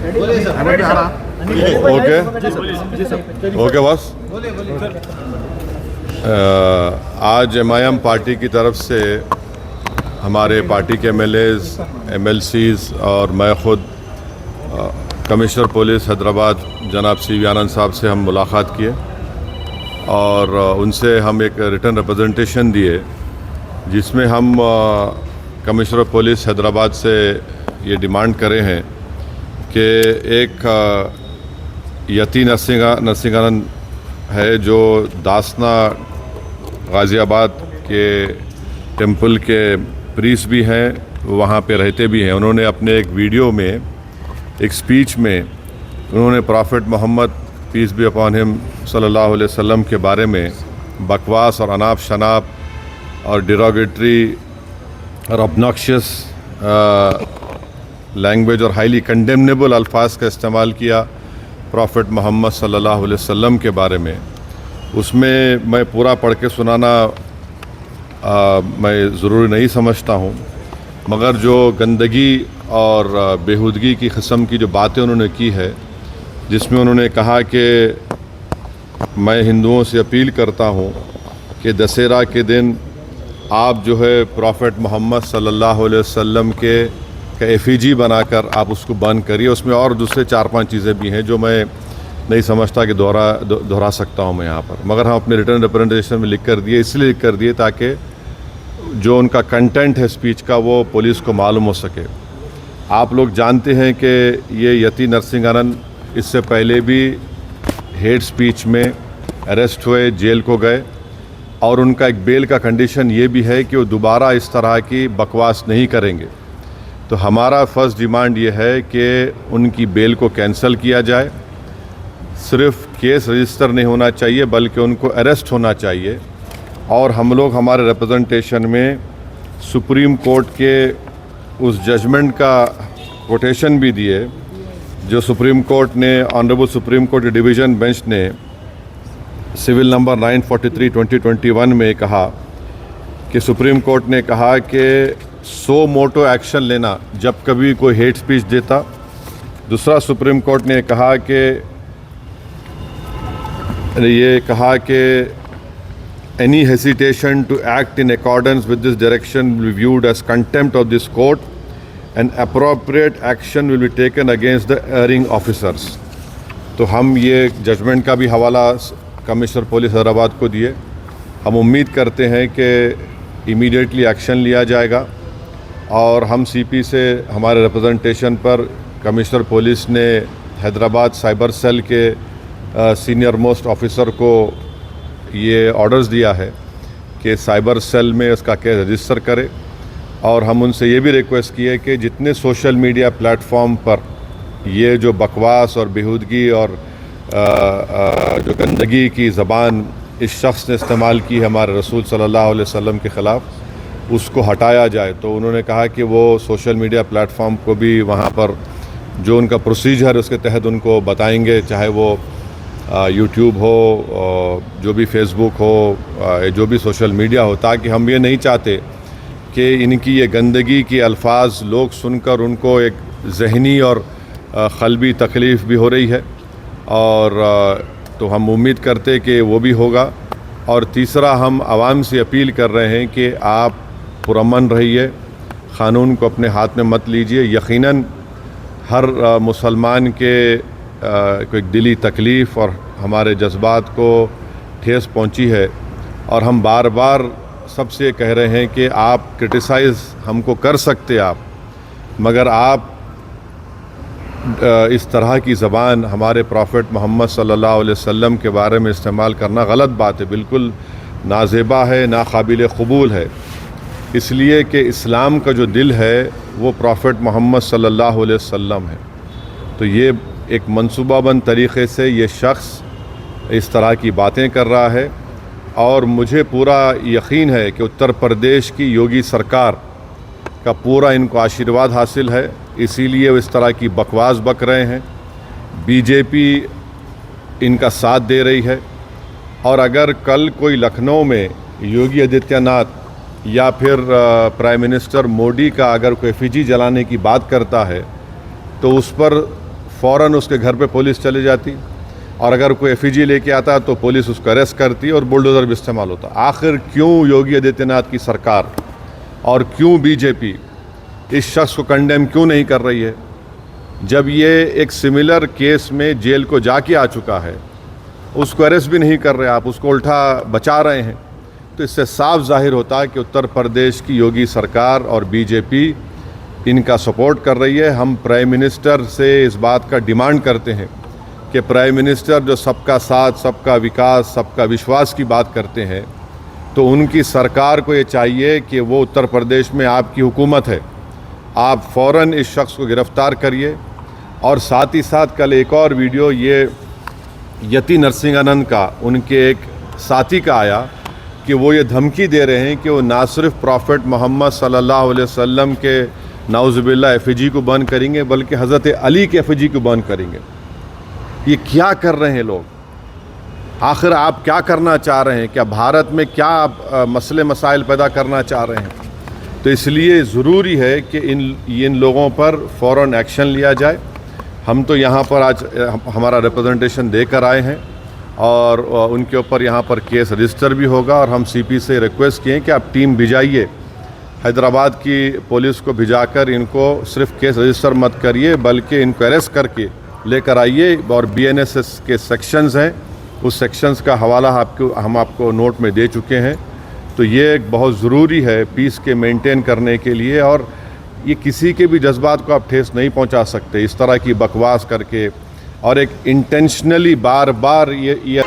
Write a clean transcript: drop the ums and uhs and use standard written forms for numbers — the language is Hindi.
Okay okay boss. आज MIM पार्टी की तरफ से हमारे पार्टी के MLAs, MLCs और मैं ख़ुद कमिश्नर पुलिस हैदराबाद जनाब CV आनंद साहब से हम मुलाकात किए और उनसे हम एक रिटर्न रिप्रेजेंटेशन दिए जिसमें हम कमिश्नर पुलिस हैदराबाद से ये डिमांड करे हैं कि एक यती नरसिंहानंद है जो दासना गाज़ियाबाद के टेंपल के प्रीस्ट भी हैं, वहाँ पे रहते भी हैं। उन्होंने अपने एक वीडियो में एक स्पीच में उन्होंने prophet Muhammad peace be upon him सल्लल्लाहु अलैहि वसल्लम के बारे में बकवास और अनाप शनाप और डिरोगेटरी और ऑब्नॉक्शियस लैंग्वेज और हाईली कंडेमनेबल अल्फाज का इस्तेमाल किया प्रॉफिट मोहम्मद सल्लल्लाहु अलैहि वसल्लम के बारे में। उसमें मैं पूरा पढ़ के सुनाना मैं ज़रूरी नहीं समझता हूँ, मगर जो गंदगी और बेहूदगी की किस्म की जो बातें उन्होंने की है, जिसमें उन्होंने कहा कि मैं हिंदुओं से अपील करता हूँ कि दशहरा के दिन आप जो है प्रॉफिट मोहम्मद सल्लल्लाहु अलैहि वसल्लम के एफिजी बनाकर आप उसको बंद करिए। उसमें और दूसरे 4-5 चीज़ें भी हैं जो मैं नहीं समझता कि दोहरा सकता हूँ मैं यहाँ पर, मगर हम अपने रिटर्न रिप्रेजेंटेशन में लिख कर दिए, इसलिए लिख कर दिए ताकि जो उनका कंटेंट है स्पीच का वो पुलिस को मालूम हो सके। आप लोग जानते हैं कि ये यती नरसिंहानंद इससे पहले भी हेट स्पीच में अरेस्ट हुए, जेल को गए और उनका एक बेल का कंडीशन ये भी है कि वो दोबारा इस तरह की बकवास नहीं करेंगे। तो हमारा फर्स्ट डिमांड ये है कि उनकी बेल को कैंसिल किया जाए। सिर्फ केस रजिस्टर नहीं होना चाहिए बल्कि उनको अरेस्ट होना चाहिए। और हम लोग हमारे रिप्रेजेंटेशन में सुप्रीम कोर्ट के उस जजमेंट का कोटेशन भी दिए जो सुप्रीम कोर्ट ने, honourable supreme court division bench ने सिविल नंबर 943/2021 में कहा कि सुप्रीम कोर्ट ने कहा कि सो मोटो एक्शन लेना जब कभी कोई हेट स्पीच देता। दूसरा सुप्रीम कोर्ट ने कहा कि any hesitation to act in accordance with this direction will be viewed as contempt of this court and appropriate action will be taken against the erring officers. तो हम ये जजमेंट का भी हवाला कमिश्नर पुलिस हैदराबाद को दिए। हम उम्मीद करते हैं कि इमीडिएटली एक्शन लिया जाएगा और हम CP से हमारे रिप्रेजेंटेशन पर कमिश्नर पुलिस ने हैदराबाद साइबर सेल के सीनियर मोस्ट ऑफिसर को ये ऑर्डर्स दिया है कि साइबर सेल में उसका केस रजिस्टर करे। और हम उनसे ये भी रिक्वेस्ट किए कि जितने सोशल मीडिया प्लेटफॉर्म पर ये जो बकवास और बेहूदगी और जो गंदगी की ज़बान इस शख्स ने इस्तेमाल की है हमारे रसूल सल्लल्लाहु अलैहि वसल्लम के ख़िलाफ़, उसको हटाया जाए। तो उन्होंने कहा कि वो सोशल मीडिया प्लेटफॉर्म को भी वहाँ पर जो उनका प्रोसीजर है उसके तहत उनको बताएंगे, चाहे वो यूट्यूब हो, जो भी फेसबुक हो, जो भी सोशल मीडिया हो, ताकि हम ये नहीं चाहते कि इनकी ये गंदगी के अल्फाज लोग सुनकर उनको एक ज़हनी और क़ल्बी तकलीफ़ भी हो रही है। और तो हम उम्मीद करते कि वो भी होगा। और तीसरा, हम आवाम से अपील कर रहे हैं कि आप पुरअमन रहिए, क़ानून को अपने हाथ में मत लीजिए। यकीनन हर मुसलमान के कोई दिली तकलीफ़ और हमारे जज्बात को ठेस पहुंची है और हम बार बार सबसे कह रहे हैं कि आप क्रिटिसाइज़ हमको कर सकते आप, मगर आप इस तरह की ज़बान हमारे प्रॉफिट मोहम्मद सल्लल्लाहु अलैहि वसल्लम के बारे में इस्तेमाल करना गलत बात है, बिल्कुल नाज़ेबा है, नाकाबिल क़बूल है। इसलिए कि इस्लाम का जो दिल है वो प्रॉफिट मोहम्मद सल्लल्लाहु अलैहि वसल्लम है। तो ये एक मंसूबाबंद तरीक़े से ये शख्स इस तरह की बातें कर रहा है और मुझे पूरा यकीन है कि उत्तर प्रदेश की योगी सरकार का पूरा इनको आशीर्वाद हासिल है, इसीलिए वो इस तरह की बकवास बक रहे हैं। बीजेपी इनका साथ दे रही है और अगर कल कोई लखनऊ में योगी आदित्यनाथ या फिर प्राइम मिनिस्टर मोदी का अगर कोई एफिजी जलाने की बात करता है तो उस पर फ़ौरन उसके घर पे पुलिस चली जाती, और अगर कोई एफईजी लेके आता तो पुलिस उसको अरेस्ट करती और बुलडोज़र भी इस्तेमाल होता। आखिर क्यों योगी आदित्यनाथ की सरकार और क्यों बीजेपी इस शख्स को कंडेम क्यों नहीं कर रही है? जब ये एक सिमिलर केस में जेल को जाके आ चुका है, उसको अरेस्ट भी नहीं कर रहे आप, उसको उल्टा बचा रहे हैं। तो इससे साफ जाहिर होता है कि उत्तर प्रदेश की योगी सरकार और बीजेपी इनका सपोर्ट कर रही है। हम प्राइम मिनिस्टर से इस बात का डिमांड करते हैं कि प्राइम मिनिस्टर जो सबका साथ, सबका विकास, सबका विश्वास की बात करते हैं, तो उनकी सरकार को ये चाहिए कि वो उत्तर प्रदेश में आपकी हुकूमत है, आप फ़ौरन इस शख्स को गिरफ़्तार करिए। और साथ ही साथ कल एक और वीडियो ये यति नरसिंहानंद का, उनके एक साथी का आया कि वो ये धमकी दे रहे हैं कि वो ना सिर्फ प्रॉफेट मोहम्मद सल्लल्लाहु अलैहि वसल्लम के नाउज़ुबिल्लाह एफईजी को बंद करेंगे, बल्कि हज़रत अली के एफईजी को बंद करेंगे। ये क्या कर रहे हैं लोग? आखिर आप क्या करना चाह रहे हैं? क्या भारत में क्या आप मसले मसाइल पैदा करना चाह रहे हैं? तो इसलिए ज़रूरी है कि इन लोगों पर फ़ौरन एक्शन लिया जाए। हम तो यहाँ पर आज हमारा रिप्रेजेंटेशन देकर आए हैं और उनके ऊपर यहाँ पर केस रजिस्टर भी होगा, और हम सीपी से रिक्वेस्ट किए कि आप टीम भिजाइए, हैदराबाद की पुलिस को भिजाकर इनको सिर्फ केस रजिस्टर मत करिए, बल्कि इनको अरेस्ट करके लेकर आइए। और बीएनएसएस के सेक्शंस हैं, उस सेक्शंस का हवाला हम आपको नोट में दे चुके हैं। तो ये एक बहुत ज़रूरी है पीस के मेंटेन करने के लिए, और ये किसी के भी जज्बात को आप ठेस नहीं पहुंचा सकते इस तरह की बकवास करके, और एक इंटेंशनली बार बार ये